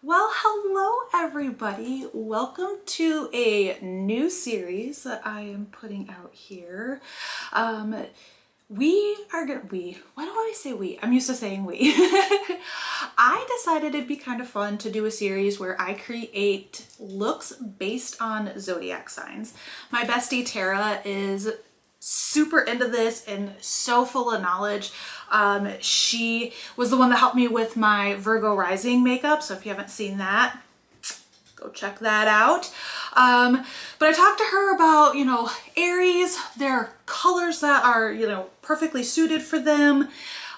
Well, hello everybody. Welcome to a new series that I am putting out here. Why do I say we? I'm used to saying we. I decided it'd be kind of fun to do a series where I create looks based on zodiac signs. My bestie Tara is super into this and so full of knowledge. She was the one that helped me with my Virgo rising makeup. So if you haven't seen that, go check that out. But I talked to her about, Aries, their colors that are, perfectly suited for them,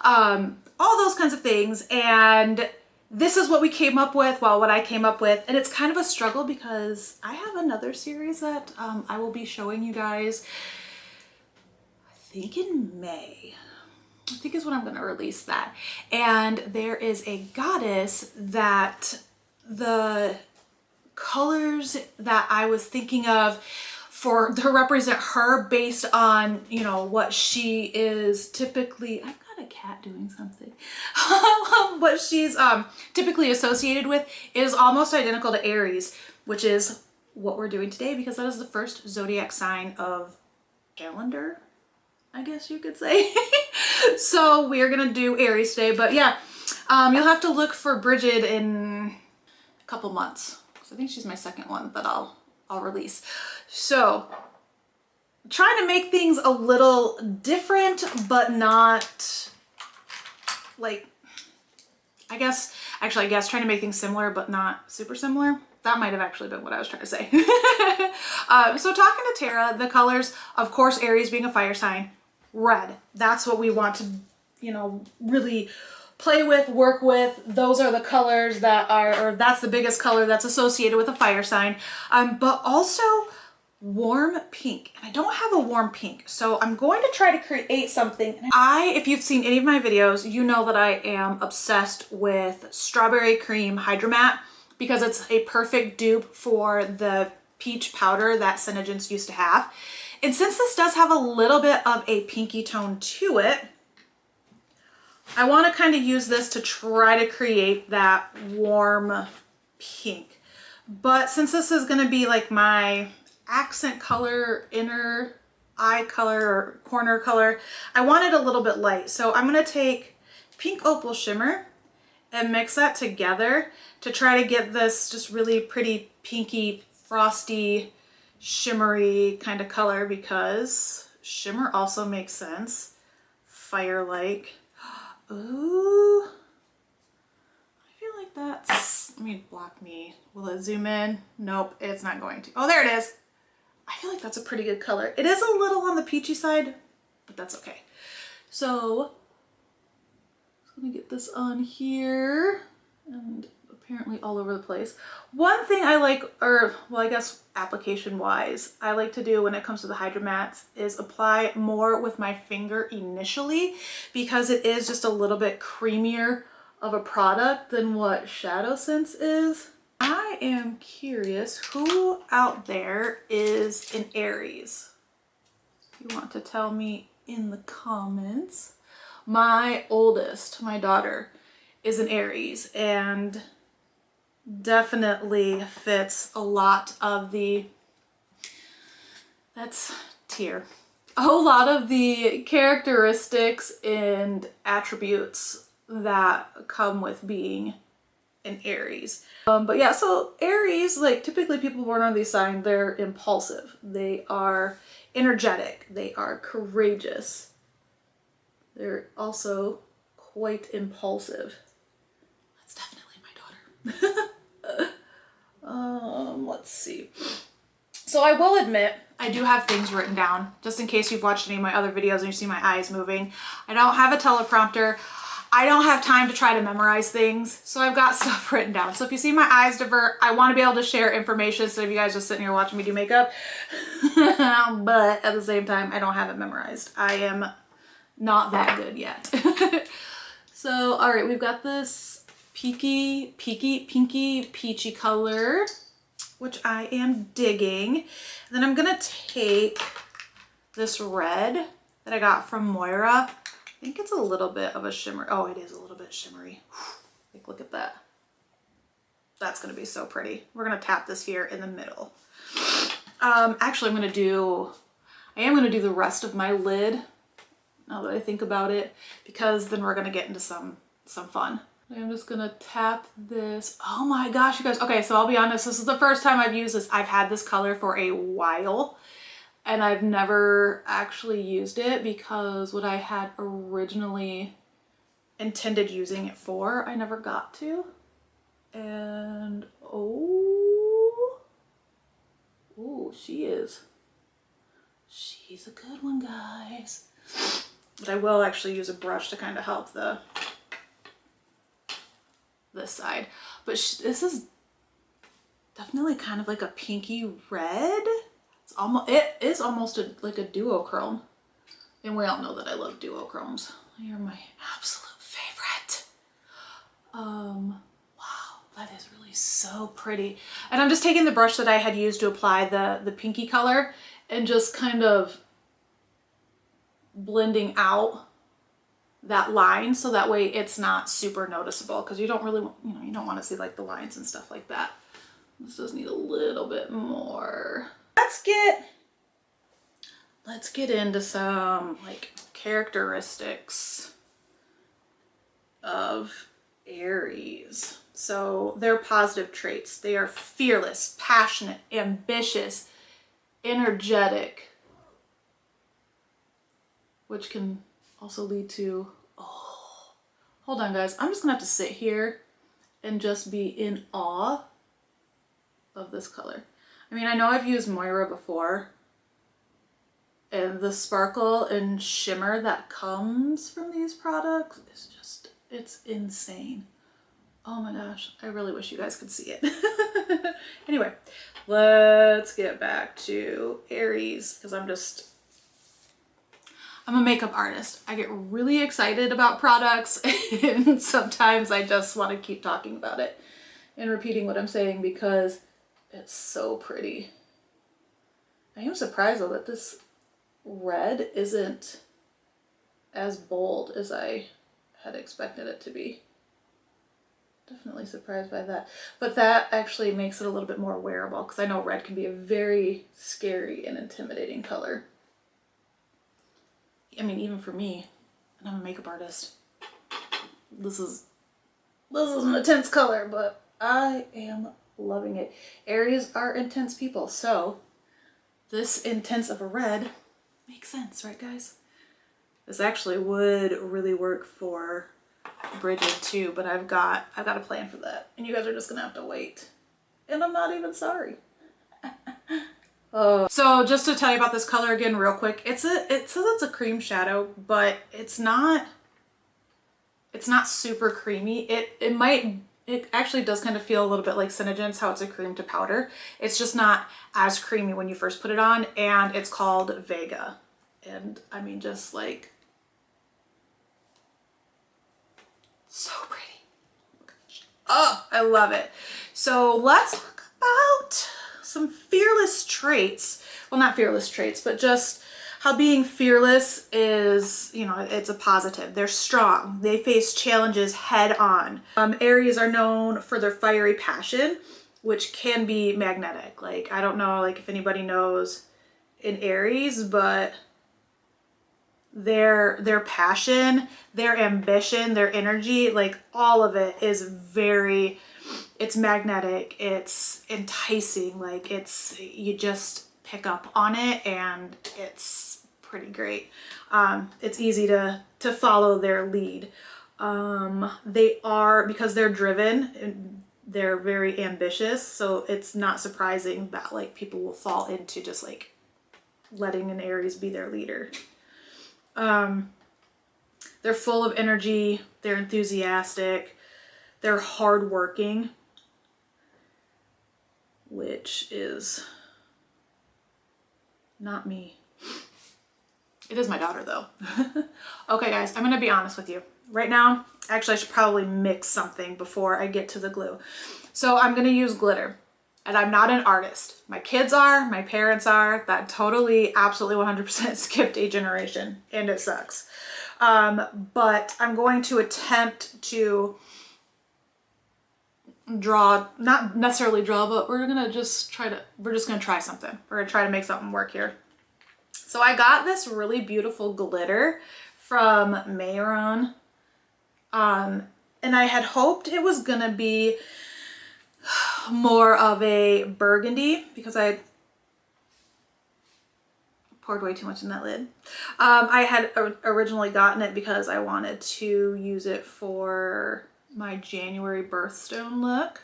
all those kinds of things. And this is what we came up with, what I came up with. And it's kind of a struggle because I have another series that I will be showing you guys, I think in May. I think is when I'm going to release that. And there is a goddess that the colors that I was thinking of to represent her based on, what she is typically, I've got a cat doing something, what she's typically associated with is almost identical to Aries, which is what we're doing today because that is the first zodiac sign of calendar, I guess you could say. So we're gonna do Aries today, but yeah, you'll have to look for Bridget in a couple months. So I think she's my second one that I'll release. So trying to make things a little different, but not like, I guess trying to make things similar, but not super similar. That might have actually been what I was trying to say. So talking to Tara, the colors, of course, Aries being a fire sign, red. That's what we want to, really play with, work with. Those are the colors that are, or that's the biggest color that's associated with a fire sign. But also warm pink. And I don't have a warm pink, so I'm going to try to create something. If you've seen any of my videos, you know that I am obsessed with Strawberry Cream Hydro Matte because it's a perfect dupe for the peach powder that Senegence used to have. And since this does have a little bit of a pinky tone to it, I want to kind of use this to try to create that warm pink. But since this is going to be like my accent color, inner eye color or corner color, I want it a little bit light. So I'm going to take Pink Opal Shimmer and mix that together to try to get this just really pretty pinky, frosty, shimmery kind of color because shimmer also makes sense. Fire-like. Ooh. I feel like that's, let me block me. Will it zoom in? Nope, it's not going to. Oh, there it is. I feel like that's a pretty good color. It is a little on the peachy side, but that's okay. So, I'm gonna get this on here and apparently all over the place. One thing I like, I guess application wise, I like to do when it comes to the Hydro Mattes is apply more with my finger initially because it is just a little bit creamier of a product than what Shadow Sense is. I am curious who out there is an Aries. If you want to tell me in the comments. My oldest, my daughter, is an Aries and definitely fits a lot of the, a whole lot of the characteristics and attributes that come with being an Aries. But yeah, so Aries, like typically people born on these signs, they're impulsive. They are energetic. They are courageous. They're also quite impulsive. That's definitely my daughter. Let's see. So I will admit, I do have things written down, just in case you've watched any of my other videos and you see my eyes moving. I don't have a teleprompter. I don't have time to try to memorize things, so I've got stuff written down. So if you see my eyes divert, I want to be able to share information so if you guys just sitting here watching me do makeup. But at the same time, I don't have it memorized. I am not that good yet. So, all right, we've got this pinky, peachy color, which I am digging. And then I'm gonna take this red that I got from Moira. I think it's a little bit of a shimmer. Oh, it is a little bit shimmery. Like, look at that. That's gonna be so pretty. We're gonna tap this here in the middle. Actually, I am gonna do the rest of my lid now that I think about it, because then we're gonna get into some fun. I'm just gonna tap this. Oh my gosh, you guys. Okay, so I'll be honest, this is the first time I've used this. I've had this color for a while and I've never actually used it because what I had originally intended using it for, I never got to. And oh, she's a good one, guys. But I will actually use a brush to kind of help this side. But this is definitely kind of like a pinky red. It is almost like a duochrome. And we all know that I love duochromes. You're my absolute favorite. Wow, that is really so pretty. And I'm just taking the brush that I had used to apply the pinky color and just kind of blending out that line so that way it's not super noticeable, because you don't really, you don't want to see like the lines and stuff like that. This does need a little bit more. Let's get into some like characteristics of Aries. So their positive traits: they are fearless, passionate, ambitious, energetic, which can also lead to, oh, hold on guys, I'm just gonna have to sit here and just be in awe of this color. I mean, I know I've used Moira before, and the sparkle and shimmer that comes from these products is just, it's insane. Oh my gosh, I really wish you guys could see it. Anyway, let's get back to Aries, because I'm a makeup artist. I get really excited about products and sometimes I just want to keep talking about it and repeating what I'm saying because it's so pretty. I am surprised though that this red isn't as bold as I had expected it to be. Definitely surprised by that. But that actually makes it a little bit more wearable, because I know red can be a very scary and intimidating color. I mean, even for me, and I'm a makeup artist, this is an intense color, but I am loving it. Aries are intense people, so this intense of a red makes sense, right guys? This actually would really work for Bridget too, but I've got a plan for that, and you guys are just gonna have to wait. And I'm not even sorry. So just to tell you about this color again real quick, it says it's a cream shadow, but it's not super creamy. It actually does kind of feel a little bit like Synogen's, how it's a cream to powder. It's just not as creamy when you first put it on, and it's called Vega. And I mean, just like, so pretty. Oh, I love it. So let's talk about some fearless traits. Well, not fearless traits, but just how being fearless is, it's a positive. They're strong. They face challenges head on. Aries are known for their fiery passion, which can be magnetic. Like, I don't know, like if anybody knows in Aries, but their passion, their ambition, their energy, like all of it is it's magnetic, it's enticing, like you just pick up on it and it's pretty great. It's easy to follow their lead. They are, because they're driven and they're very ambitious, so it's not surprising that like people will fall into just like letting an Aries be their leader. They're full of energy, they're enthusiastic, they're hardworking, which is not me. It is my daughter though. Okay guys, I'm gonna be honest with you. Right now, actually I should probably mix something before I get to the glue. So I'm gonna use glitter. And I'm not an artist. My kids are, my parents are. That totally, absolutely 100% skipped a generation, and it sucks. But I'm going to attempt to draw, not necessarily draw, but we're just gonna try something. We're gonna try to make something work here. So I got this really beautiful glitter from Mayron. And I had hoped it was gonna be more of a burgundy because I poured way too much in that lid. I had originally gotten it because I wanted to use it for my January birthstone look,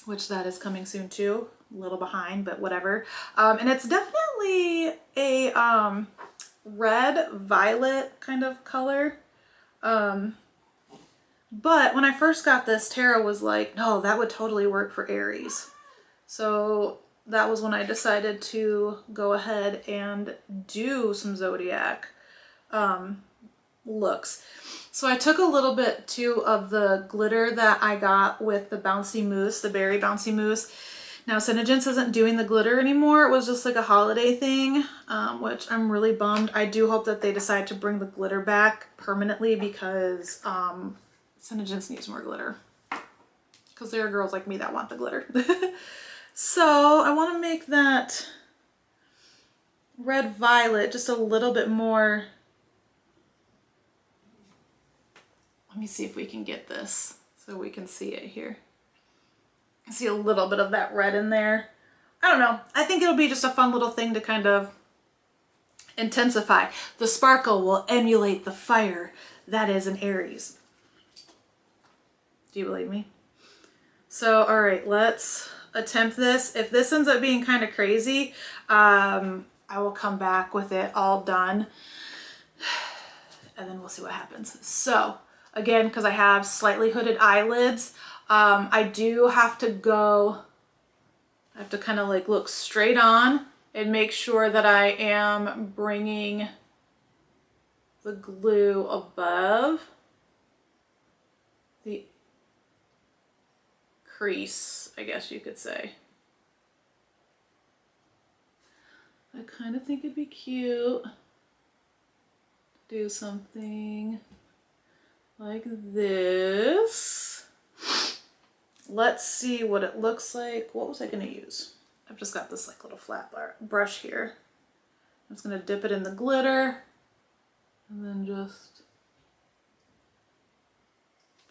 which that is coming soon too. A little behind, but whatever. And it's definitely a red violet kind of color. But when I first got this, Tara was like, no, that would totally work for Aries. So that was when I decided to go ahead and do some Zodiac looks. So I took a little bit too of the glitter that I got with the bouncy mousse, the berry bouncy mousse. Now Senegence isn't doing the glitter anymore. It was just like a holiday thing, which I'm really bummed. I do hope that they decide to bring the glitter back permanently because Senegence needs more glitter. Because there are girls like me that want the glitter. So I want to make that red violet just a little bit more. Let me see if we can get this so we can see it here. I see a little bit of that red in there. I don't know. I think it'll be just a fun little thing to kind of intensify. The sparkle will emulate the fire that is an Aries. Do you believe me? So, all right, let's attempt this. If this ends up being kind of crazy, I will come back with it all done and then we'll see what happens. So again, because I have slightly hooded eyelids, I do have to kind of like look straight on and make sure that I am bringing the glue above the crease, I guess you could say. I kind of think it'd be cute to do something like this. Let's see what it looks like. What was I gonna use? I've just got this like little flat brush here. I'm just gonna dip it in the glitter and then just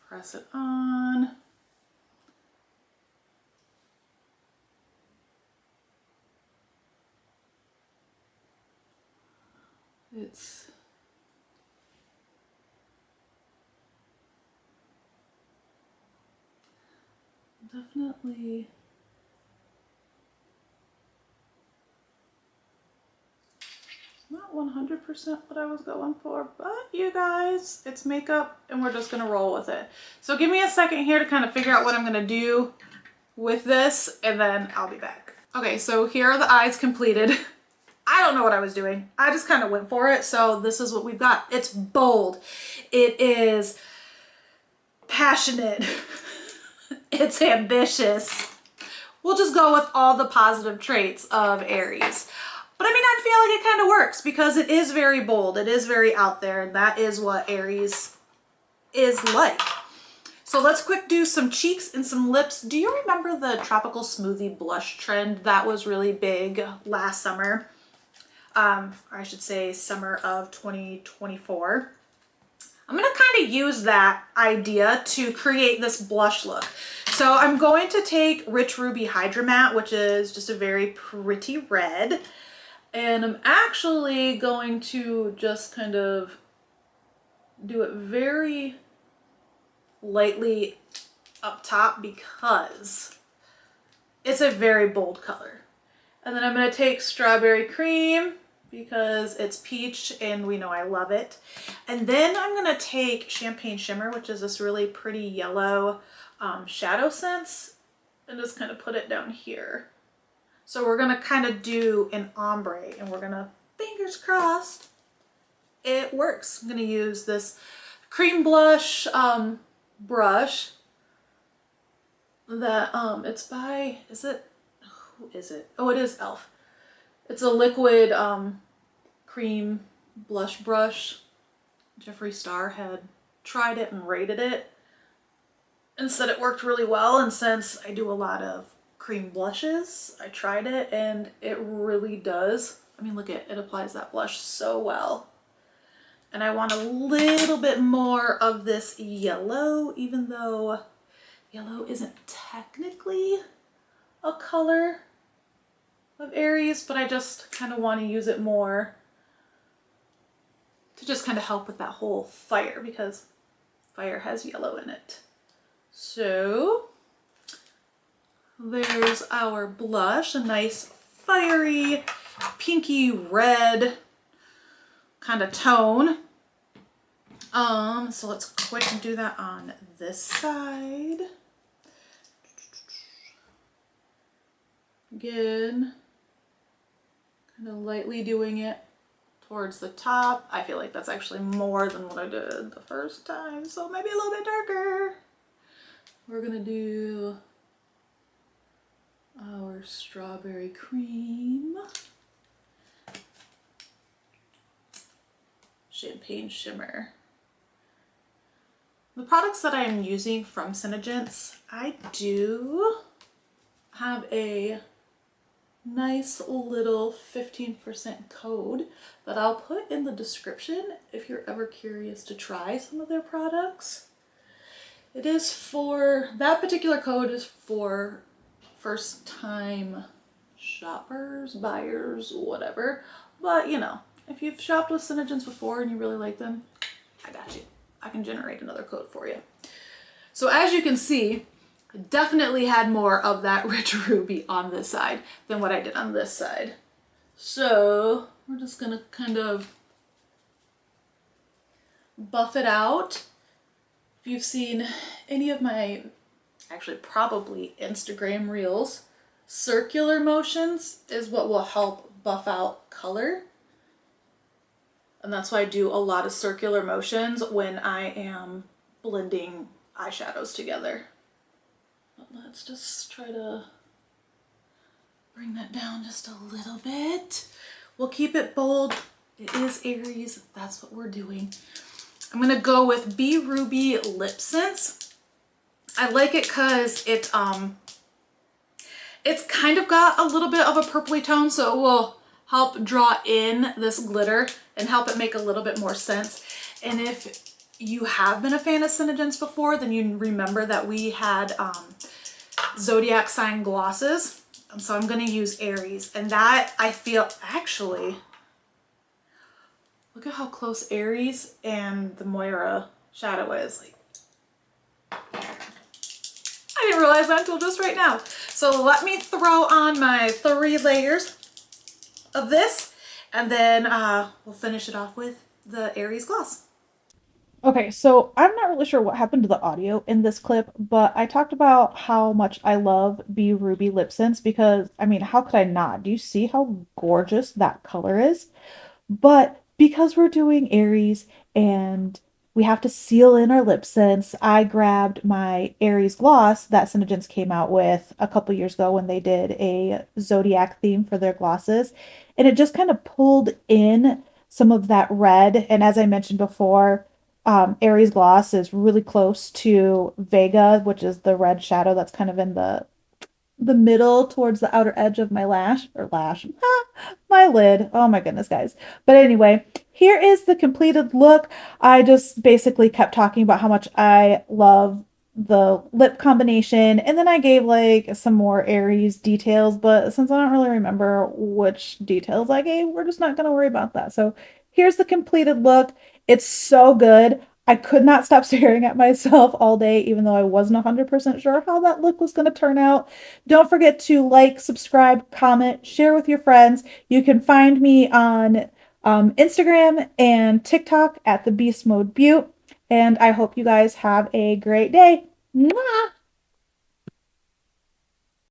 press it on. It's definitely not 100% what I was going for, but you guys, it's makeup and we're just gonna roll with it. So give me a second here to kind of figure out what I'm gonna do with this and then I'll be back. Okay, so here are the eyes completed. I don't know what I was doing. I just kind of went for it. So this is what we've got. It's bold. It is passionate. It's ambitious. We'll just go with all the positive traits of Aries. But I mean, I feel like it kind of works because it is very bold. It is very out there. And that is what Aries is like. So let's quick do some cheeks and some lips. Do you remember the tropical smoothie blush trend that was really big last summer? Or I should say summer of 2024. I'm gonna kind of use that idea to create this blush look. So I'm going to take Rich Ruby Hydra Matte, which is just a very pretty red. And I'm actually going to just kind of do it very lightly up top because it's a very bold color. And then I'm gonna take Strawberry Cream because it's peach and we know I love it. And then I'm gonna take Champagne Shimmer, which is this really pretty yellow shadow sense, and just kind of put it down here. So we're gonna kind of do an ombre and we're gonna, fingers crossed, it works. I'm gonna use this cream blush brush that it's by, who is it? Oh, it is e.l.f. It's a liquid cream blush brush. Jeffree Star had tried it and rated it. and said it worked really well. And since I do a lot of cream blushes, I tried it and it really does. I mean, look at it, applies that blush so well. And I want a little bit more of this yellow, even though yellow isn't technically a color of Aries, but I just kind of want to use it more to just kind of help with that whole fire, because fire has yellow in it. So there's our blush, a nice fiery pinky red kind of tone. So let's quick do that on this side. Again, kind of lightly doing it towards the top. I feel like that's actually more than what I did the first time, so maybe a little bit darker. We're gonna do our strawberry cream, champagne shimmer. The products that I'm using from Senegence, I do have a nice little 15% code that I'll put in the description if you're ever curious to try some of their products. It is for, that particular code is for first time shoppers, buyers, whatever. But you know, if you've shopped with Senegence before and you really like them, I got you. I can generate another code for you. So as you can see, I definitely had more of that rich ruby on this side than what I did on this side. So we're just gonna kind of buff it out. If you've seen any of my, actually probably Instagram reels, circular motions is what will help buff out color. And that's why I do a lot of circular motions when I am blending eyeshadows together. But let's just try to bring that down just a little bit. We'll keep it bold. It is Aries. That's what we're doing. I'm gonna go with Be Ruby Lip Sense. I like it because it's kind of got a little bit of a purpley tone, so it will help draw in this glitter and help it make a little bit more sense. And if you have been a fan of Senegence before, then you remember that we had Zodiac sign glosses. And so I'm going to use Aries. And that, I feel, actually, look at how close Aries and the Moira shadow is. Like, I didn't realize that until just right now. So let me throw on my 3 layers of this, and then we'll finish it off with the Aries gloss. Okay, so I'm not really sure what happened to the audio in this clip, but I talked about how much I love Be Ruby Lip Sense because, I mean, how could I not? Do you see how gorgeous that color is? But because we're doing Aries and we have to seal in our lip sense, I grabbed my Aries gloss that Senegence came out with a couple years ago when they did a Zodiac theme for their glosses. And it just kind of pulled in some of that red. And as I mentioned before, Aries gloss is really close to Vega, which is the red shadow that's kind of in the middle towards the outer edge of my lash, my lid. Oh my goodness, guys. But anyway, here is the completed look. I just basically kept talking about how much I love the lip combination, and then I gave like some more Aries details, but since I don't really remember which details I gave, we're just not going to worry about that. So here's the completed look. It's so good. I could not stop staring at myself all day, even though I wasn't 100% sure how that look was going to turn out. Don't forget to like, subscribe, comment, share with your friends. You can find me on Instagram and TikTok at the Beast Mode Butte. And I hope you guys have a great day. Mwah!